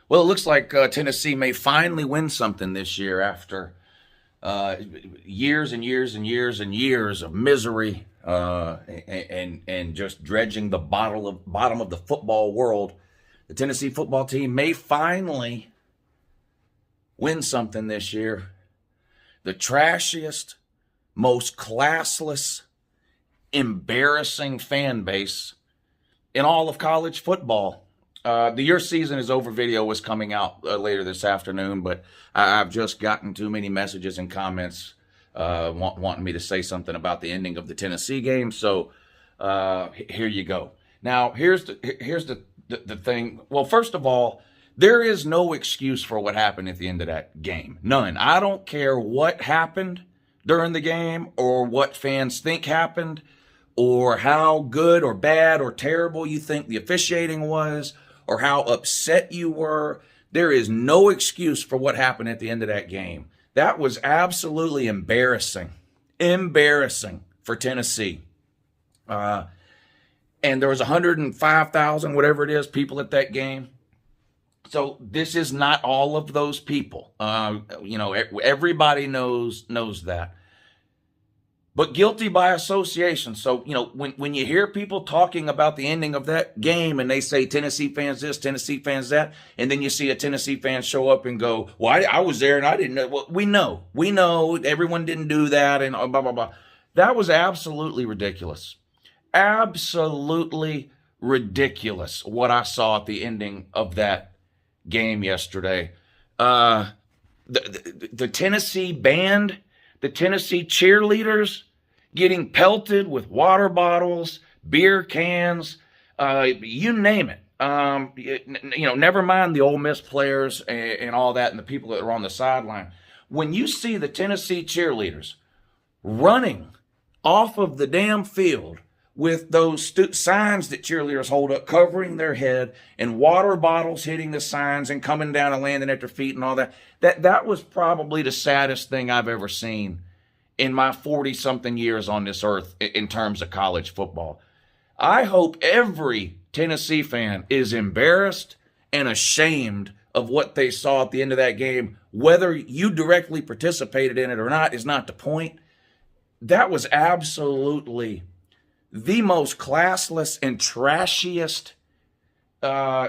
Well, it looks like Tennessee may finally win something this year after years and years and years and years of misery and just dredging the bottom of the football world. The Tennessee football team may finally win something this year. The trashiest, most classless, embarrassing fan base in all of college football. The Your Season is Over video was coming out later this afternoon, but I've just gotten too many messages and comments wanting me to say something about the ending of the Tennessee game. So here you go. Now, here's the thing. Well, first of all, there is no excuse for what happened at the end of that game. None. I don't care what happened during the game or what fans think happened or how good or bad or terrible you think the officiating was or how upset you were. There is no excuse for what happened at the end of that game. That was absolutely embarrassing. Embarrassing for Tennessee. And there was 105,000, whatever it is, people at that game. So this is not all of those people. Everybody knows that. But guilty by association. So, when you hear people talking about the ending of that game and they say Tennessee fans this, Tennessee fans that, and then you see a Tennessee fan show up and go, well, I was there and I didn't know. Well, we know everyone didn't do that and blah, blah, blah. That was absolutely ridiculous. Absolutely ridiculous what I saw at the ending of that game yesterday. The Tennessee band, the Tennessee cheerleaders getting pelted with water bottles, beer cans, you name it. Never mind the Ole Miss players and all that and the people that are on the sideline. When you see the Tennessee cheerleaders running off of the damn field with those signs that cheerleaders hold up covering their head and water bottles hitting the signs and coming down and landing at their feet and all that was probably the saddest thing I've ever seen in my 40-something years on this earth in terms of college football. I hope every Tennessee fan is embarrassed and ashamed of what they saw at the end of that game. Whether you directly participated in it or not is not the point. That was absolutely the most classless and trashiest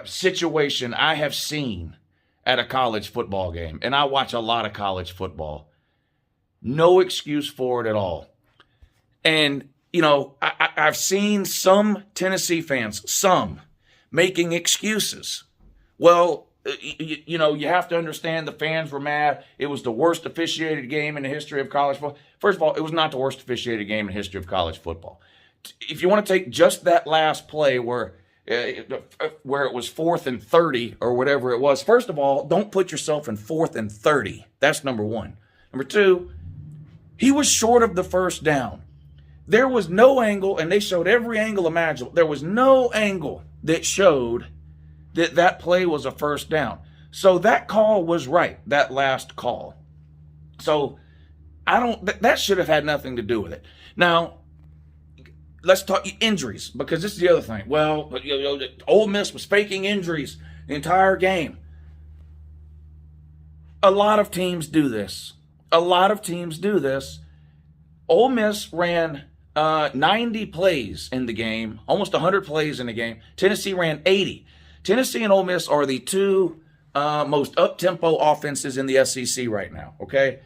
situation I have seen at a college football game. And I watch a lot of college football. No excuse for it at all. And, I've seen some Tennessee fans, making excuses. Well, you have to understand the fans were mad. It was the worst officiated game in the history of college football. First of all, it was not the worst officiated game in the history of college football. If you want to take just that last play where it was 4th and 30 or whatever it was, first of all, don't put yourself in 4th and 30. That's number one. Number two, he was short of the first down. There was no angle, and they showed every angle imaginable. There was no angle that showed that play was a first down. So that call was right, that last call. So that should have had nothing to do with it. Now, let's talk injuries, because this is the other thing. Well, Ole Miss was faking injuries the entire game. A lot of teams do this. Ole Miss ran 90 plays in the game, almost 100 plays in the game. Tennessee ran 80. Tennessee and Ole Miss are the two most up-tempo offenses in the SEC right now, okay?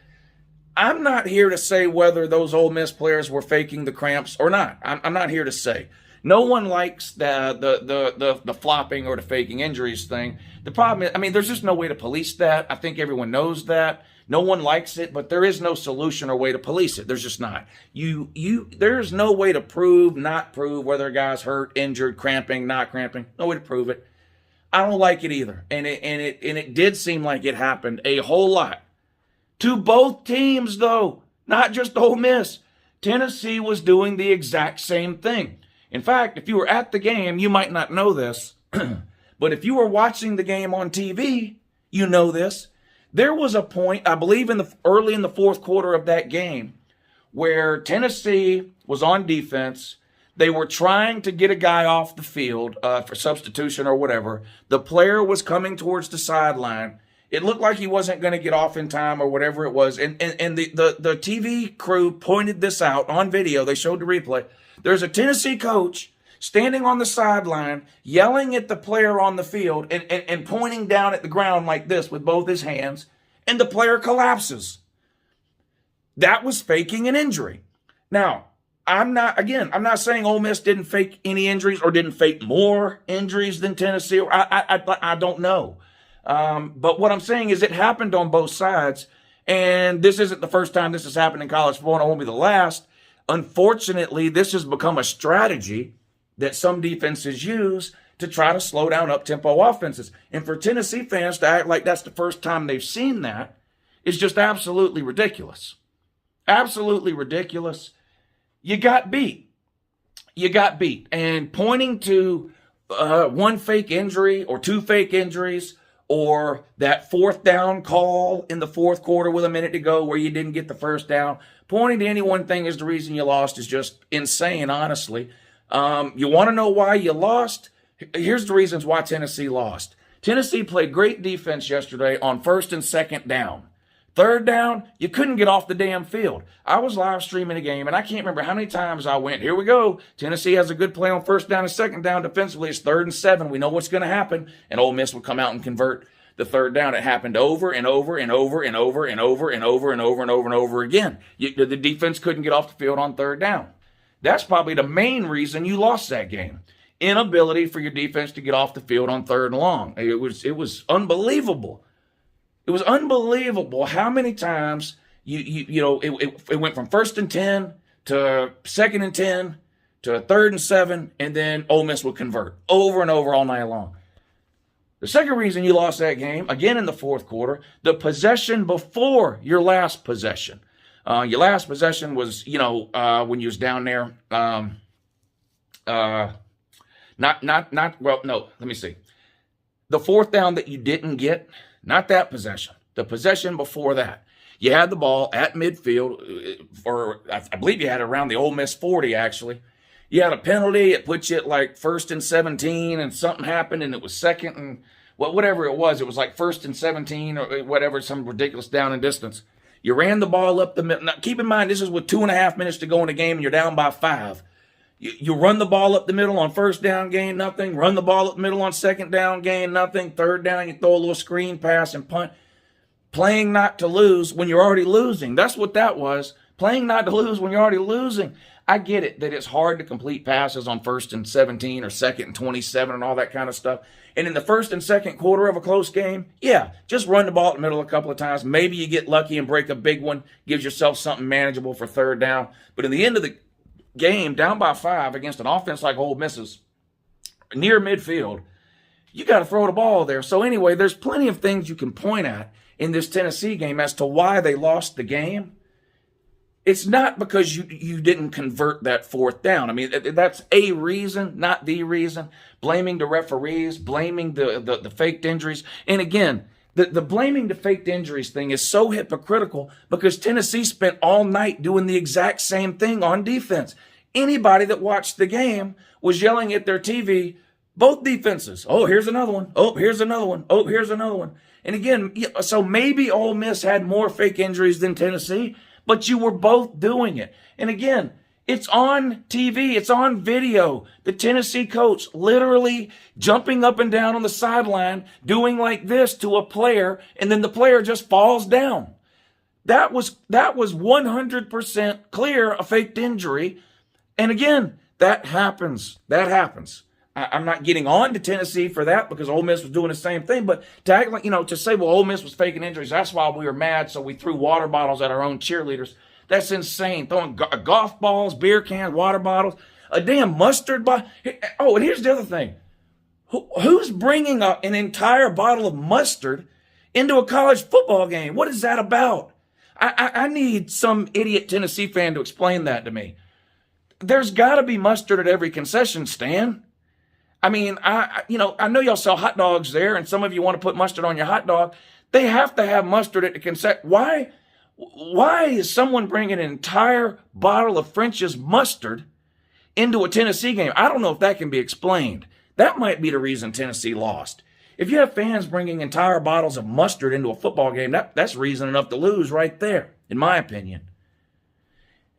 I'm not here to say whether those Ole Miss players were faking the cramps or not. I'm not here to say. No one likes the flopping or the faking injuries thing. The problem is, there's just no way to police that. I think everyone knows that. No one likes it, but there is no solution or way to police it. There's just not. There's no way to prove, not prove whether a guy's hurt, injured, cramping, not cramping. No way to prove it. I don't like it either. And it did seem like it happened a whole lot. To both teams, though, not just Ole Miss. Tennessee was doing the exact same thing. In fact, if you were at the game, you might not know this, but if you were watching the game on TV, you know this. There was a point, I believe early in the fourth quarter of that game, where Tennessee was on defense. They were trying to get a guy off the field for substitution or whatever. The player was coming towards the sideline. It looked like he wasn't going to get off in time or whatever it was. And the TV crew pointed this out on video. They showed the replay. There's a Tennessee coach standing on the sideline, yelling at the player on the field and pointing down at the ground like this with both his hands, and the player collapses. That was faking an injury. Now, I'm not saying Ole Miss didn't fake any injuries or didn't fake more injuries than Tennessee. I don't know. But what I'm saying is it happened on both sides, and this isn't the first time this has happened in college football, and it won't be the last. Unfortunately, this has become a strategy that some defenses use to try to slow down up-tempo offenses. And for Tennessee fans to act like that's the first time they've seen that is just absolutely ridiculous. Absolutely ridiculous. You got beat. You got beat. And pointing to one fake injury or two fake injuries or that fourth down call in the fourth quarter with a minute to go where you didn't get the first down, pointing to any one thing as the reason you lost is just insane, honestly. You want to know why you lost? Here's the reasons why Tennessee lost. Tennessee played great defense yesterday on first and second down. Third down, you couldn't get off the damn field. I was live streaming a game, and I can't remember how many times I went, here we go. Tennessee has a good play on first down and second down defensively. It's 3rd and 7. We know what's going to happen. And Ole Miss would come out and convert the third down. It happened over and over and over and over and over and over and over and over and over again. The defense couldn't get off the field on third down. That's probably the main reason you lost that game. Inability for your defense to get off the field on third and long. It was unbelievable. It was unbelievable how many times it went from 1st and 10 to 2nd and 10 to 3rd and 7, and then Ole Miss would convert over and over all night long. The second reason you lost that game, again in the fourth quarter, the possession before your last possession. Your last possession was, when you was down there. Let me see. The fourth down that you didn't get, not that possession. The possession before that. You had the ball at midfield, or I believe you had it around the Ole Miss 40, actually. You had a penalty. It put you at like 1st and 17, and something happened, and it was 2nd and whatever it was. It was like 1st and 17 or whatever, some ridiculous down and distance. You ran the ball up the middle. Now, keep in mind, this is with 2.5 minutes to go in the game, and you're down by 5. You run the ball up the middle on first down, gain nothing. Run the ball up the middle on second down, gain nothing. Third down, you throw a little screen pass and punt. Playing not to lose when you're already losing. That's what that was. Playing not to lose when you're already losing. I get it that it's hard to complete passes on 1st and 17 or 2nd and 27 and all that kind of stuff. And in the first and second quarter of a close game, yeah, just run the ball in the middle a couple of times. Maybe you get lucky and break a big one, gives yourself something manageable for third down. But in the end of the game, down by 5 against an offense like Ole Miss's, near midfield, you got to throw the ball there. So anyway, there's plenty of things you can point at in this Tennessee game as to why they lost the game. It's not because you didn't convert that fourth down. I mean, that's a reason, not the reason. Blaming the referees, blaming the faked injuries. And again, the blaming the faked injuries thing is so hypocritical because Tennessee spent all night doing the exact same thing on defense. Anybody that watched the game was yelling at their TV, both defenses. Oh, here's another one. Oh, here's another one. Oh, here's another one. And again, so maybe Ole Miss had more fake injuries than Tennessee, but you were both doing it. And again, it's on TV. It's on video. The Tennessee coach literally jumping up and down on the sideline, doing like this to a player, and then the player just falls down. That was 100% clear a faked injury. And again, that happens. That happens. I'm not getting on to Tennessee for that because Ole Miss was doing the same thing. But to act like, to say, well, Ole Miss was faking injuries, that's why we were mad, so we threw water bottles at our own cheerleaders. That's insane. Throwing golf balls, beer cans, water bottles, a damn mustard bottle. Oh, and here's the other thing. Who's bringing an entire bottle of mustard into a college football game? What is that about? I need some idiot Tennessee fan to explain that to me. There's got to be mustard at every concession stand. I mean, I know y'all sell hot dogs there, and some of you want to put mustard on your hot dog. They have to have mustard at the concession. Why is someone bringing an entire bottle of French's mustard into a Tennessee game. I don't know if that can be explained. That might be the reason Tennessee lost. If you have fans bringing entire bottles of mustard into a football game, that's reason enough to lose right there, in my opinion.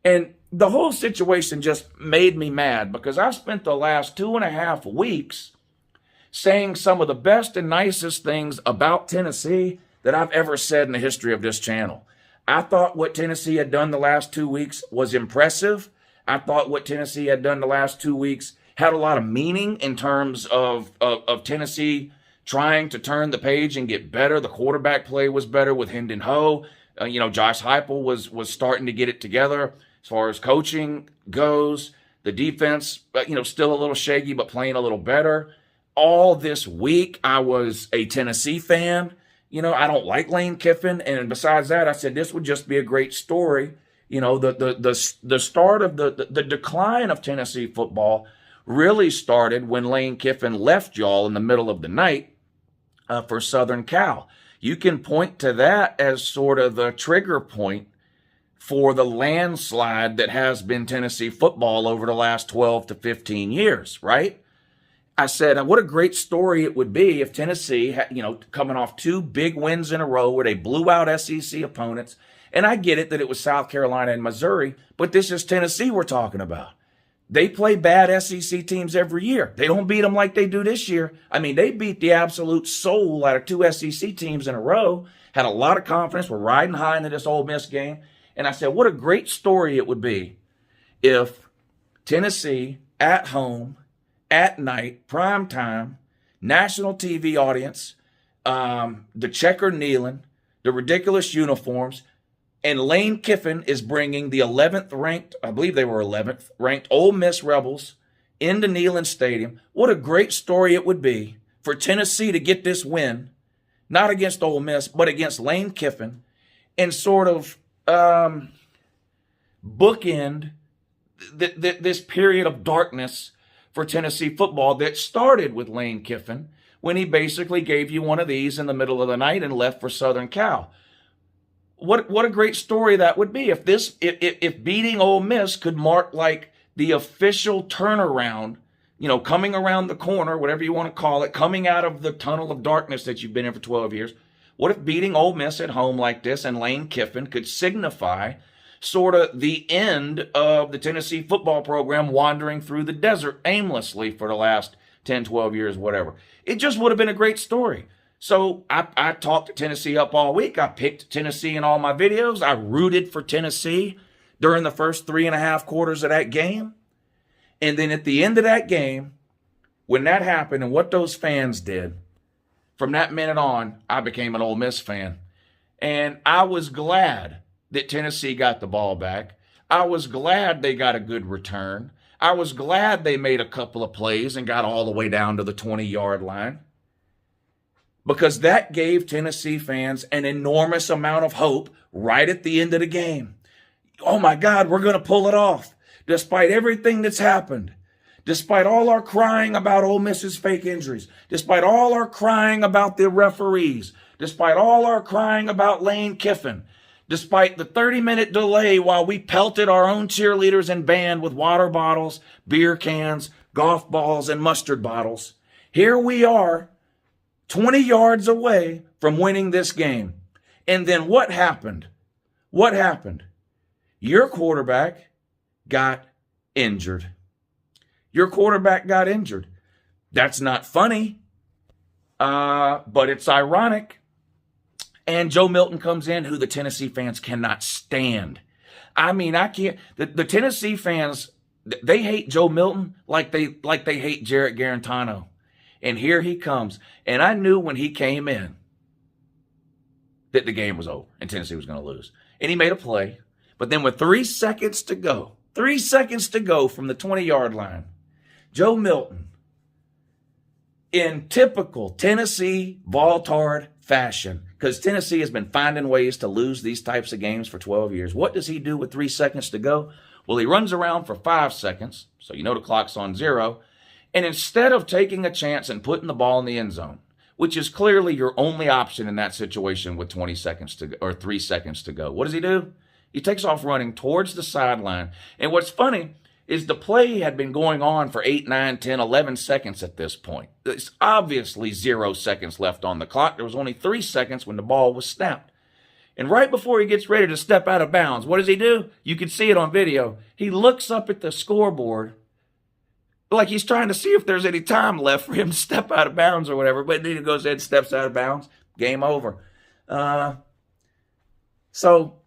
And the whole situation just made me mad because I've spent the last 2.5 weeks saying some of the best and nicest things about Tennessee that I've ever said in the history of this channel. I thought what Tennessee had done the last 2 weeks was impressive. I thought what Tennessee had done the last 2 weeks had a lot of meaning in terms of Tennessee trying to turn the page and get better. The quarterback play was better with Hendon Ho. Josh Heupel was starting to get it together as far as coaching goes. The defense, still a little shaky, but playing a little better. All this week, I was a Tennessee fan. I don't like Lane Kiffin. And besides that, I said this would just be a great story. The start of the decline of Tennessee football really started when Lane Kiffin left y'all in the middle of the night for Southern Cal. You can point to that as sort of the trigger point for the landslide that has been Tennessee football over the last 12 to 15 years, right? I said, what a great story it would be if Tennessee, coming off 2 big wins in a row where they blew out SEC opponents. And I get it that it was South Carolina and Missouri, but this is Tennessee we're talking about. They play bad SEC teams every year. They don't beat them like they do this year. I mean, they beat the absolute soul out of 2 SEC teams in a row, had a lot of confidence, were riding high into this Ole Miss game. And I said, what a great story it would be if Tennessee at home, at night, prime time, national TV audience, the checker kneeling, the ridiculous uniforms, and Lane Kiffin is bringing the 11th ranked, I believe they were 11th ranked Ole Miss Rebels into Neyland Stadium. What a great story it would be for Tennessee to get this win, not against Ole Miss, but against Lane Kiffin, and sort of bookend this period of darkness for Tennessee football that started with Lane Kiffin when he basically gave you one of these in the middle of the night and left for Southern Cal. What a great story that would be if beating Ole Miss could mark like the official turnaround, coming around the corner, whatever you want to call it, coming out of the tunnel of darkness that you've been in for 12 years. What if beating Ole Miss at home like this and Lane Kiffin could signify sort of the end of the Tennessee football program wandering through the desert aimlessly for the last 10, 12 years, whatever. It just would have been a great story. So I talked Tennessee up all week. I picked Tennessee in all my videos. I rooted for Tennessee during the first 3.5 quarters of that game. And then at the end of that game, when that happened and what those fans did, from that minute on, I became an Ole Miss fan. And I was glad that Tennessee got the ball back. I was glad they got a good return. I was glad they made a couple of plays and got all the way down to the 20-yard line, because that gave Tennessee fans an enormous amount of hope right at the end of the game. Oh my God, we're going to pull it off. Despite everything that's happened, despite all our crying about Ole Miss's fake injuries, despite all our crying about the referees, despite all our crying about Lane Kiffin, despite the 30-minute delay while we pelted our own cheerleaders and band with water bottles, beer cans, golf balls, and mustard bottles, here we are, 20 yards away from winning this game. And then what happened? What happened? Your quarterback got injured. Your quarterback got injured. That's not funny, but it's ironic. And Joe Milton comes in, who the Tennessee fans cannot stand. I mean, I can't. The Tennessee fans, they hate Joe Milton like they hate Jarrett Garantano. And here he comes. And I knew when he came in that the game was over and Tennessee was going to lose. And he made a play. But then with 3 seconds to go from the 20-yard line, Joe Milton, in typical Tennessee Voltard fashion, because Tennessee has been finding ways to lose these types of games for 12 years. What does he do with 3 seconds to go? Well, he runs around for 5 seconds, so you know the clock's on 0. And instead of taking a chance and putting the ball in the end zone, which is clearly your only option in that situation with 20 seconds to go, or 3 seconds to go, what does he do? He takes off running towards the sideline. And what's funny is the play had been going on for 8, 9, 10, 11 seconds at this point. There's obviously 0 seconds left on the clock. There was only 3 seconds when the ball was snapped. And right before he gets ready to step out of bounds, what does he do? You can see it on video. He looks up at the scoreboard like he's trying to see if there's any time left for him to step out of bounds or whatever. But then he goes ahead and steps out of bounds. Game over. So,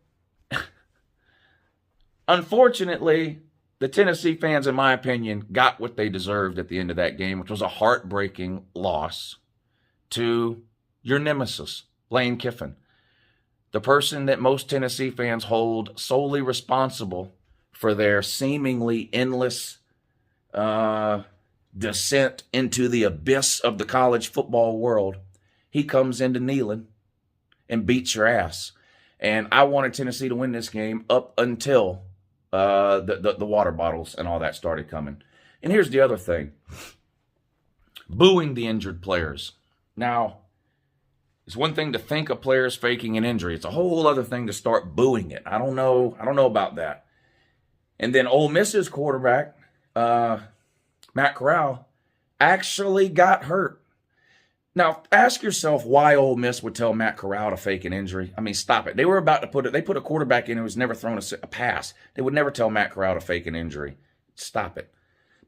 unfortunately, the Tennessee fans, in my opinion, got what they deserved at the end of that game, which was a heartbreaking loss to your nemesis, Lane Kiffin, the person that most Tennessee fans hold solely responsible for their seemingly endless descent into the abyss of the college football world. He comes into Neyland and beats your ass. And I wanted Tennessee to win this game up until the water bottles and all that started coming. And here's the other thing. Booing the injured players. Now, it's one thing to think a player's faking an injury. It's a whole other thing to start booing it. I don't know about that. And then Ole Miss's quarterback, Matt Corral, actually got hurt. Now, ask yourself why Ole Miss would tell Matt Corral to fake an injury. I mean, stop it. They were about to they put a quarterback in who was never thrown a pass. They would never tell Matt Corral to fake an injury. Stop it.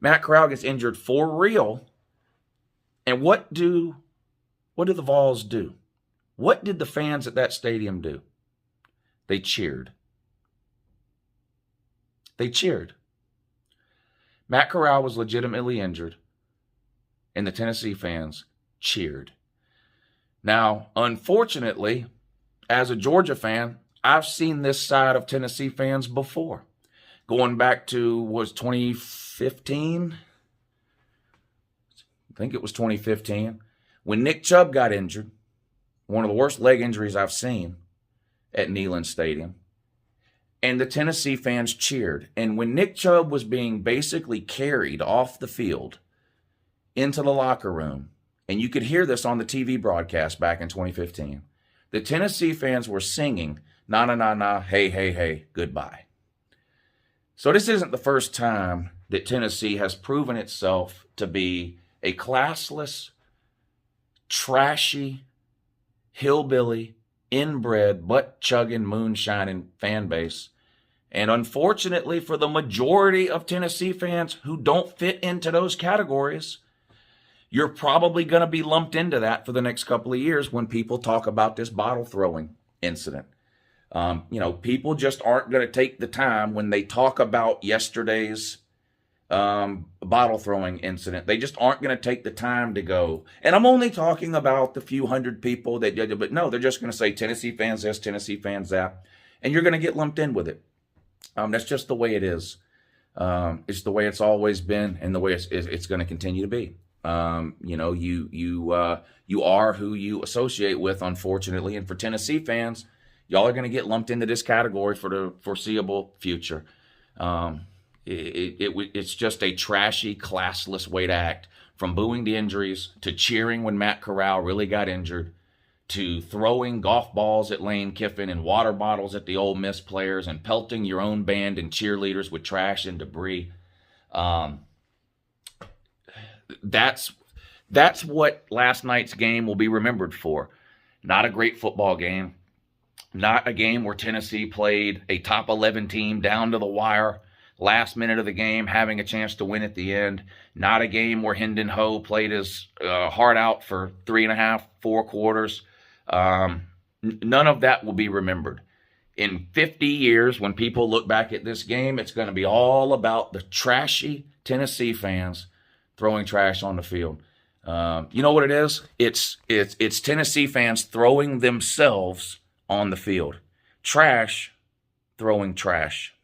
Matt Corral gets injured for real. And what do the Vols do? What did the fans at that stadium do? They cheered. They cheered. Matt Corral was legitimately injured, and the Tennessee fans cheered. Now, unfortunately, as a Georgia fan, I've seen this side of Tennessee fans before. Going back to, was 2015? I think it was 2015. When Nick Chubb got injured, one of the worst leg injuries I've seen at Neyland Stadium, and the Tennessee fans cheered. And when Nick Chubb was being basically carried off the field into the locker room, and you could hear this on the TV broadcast back in 2015, the Tennessee fans were singing, "Na, na, na, na, hey, hey, hey, goodbye." So this isn't the first time that Tennessee has proven itself to be a classless, trashy, hillbilly, inbred, butt-chugging, moonshining fan base. And unfortunately for the majority of Tennessee fans who don't fit into those categories, you're probably going to be lumped into that for the next couple of years when people talk about this bottle throwing incident. People just aren't going to take the time when they talk about yesterday's bottle throwing incident. They just aren't going to take the time to go. And I'm only talking about the few hundred people but no, they're just going to say Tennessee fans this, Tennessee fans that, and you're going to get lumped in with it. That's just the way it is. It's the way it's always been, and the way it's going to continue to be. You are who you associate with, unfortunately. And for Tennessee fans, y'all are going to get lumped into this category for the foreseeable future. It's just a trashy, classless way to act. From booing the injuries, to cheering when Matt Corral really got injured, to throwing golf balls at Lane Kiffin and water bottles at the Ole Miss players, and pelting your own band and cheerleaders with trash and debris. That's what last night's game will be remembered for. Not a great football game. Not a game where Tennessee played a top 11 team down to the wire, last minute of the game, having a chance to win at the end. Not a game where Hendon Ho played his heart out for 3.5, 4 quarters. None of that will be remembered. In 50 years, when people look back at this game, it's going to be all about the trashy Tennessee fans throwing trash on the field. You know what it is? It's Tennessee fans throwing themselves on the field. Trash throwing trash.